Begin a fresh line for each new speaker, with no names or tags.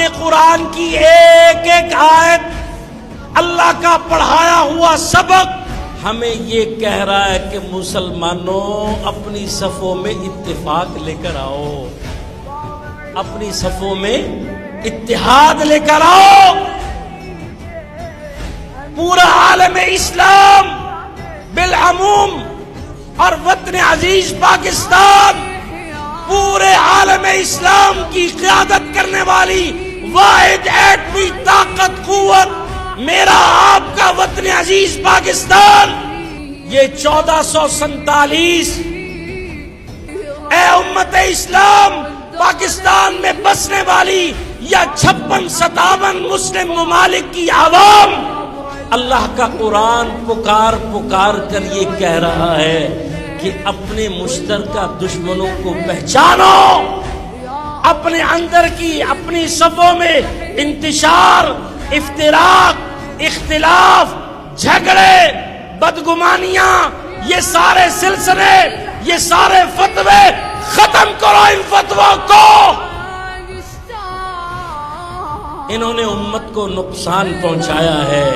کہ قرآن کی ایک ایک آیت، اللہ کا پڑھایا ہوا سبق ہمیں یہ کہہ رہا ہے کہ مسلمانوں اپنی صفوں میں اتفاق لے کر آؤ، اپنی صفوں میں اتحاد لے کر آؤ۔ پورا عالم اسلام بالعموم اور وطن عزیز پاکستان، پورے عالم اسلام کی قیادت کرنے والی واحد ایٹمی طاقت قوت میرا آپ کا وطن عزیز پاکستان، یہ 1447 اے امت اسلام پاکستان میں بسنے والی یا 56-57 مسلم ممالک کی عوام، اللہ کا قرآن پکار پکار کر یہ کہہ رہا ہے کہ اپنے مشترکہ دشمنوں کو پہچانو، اپنے اندر کی اپنی صفوں میں انتشار، افتراق، اختلاف، جھگڑے، بدگمانیاں، یہ سارے سلسلے، یہ سارے فتوے ختم کرو۔ ان فتووں کو، انہوں نے امت کو نقصان پہنچایا ہے۔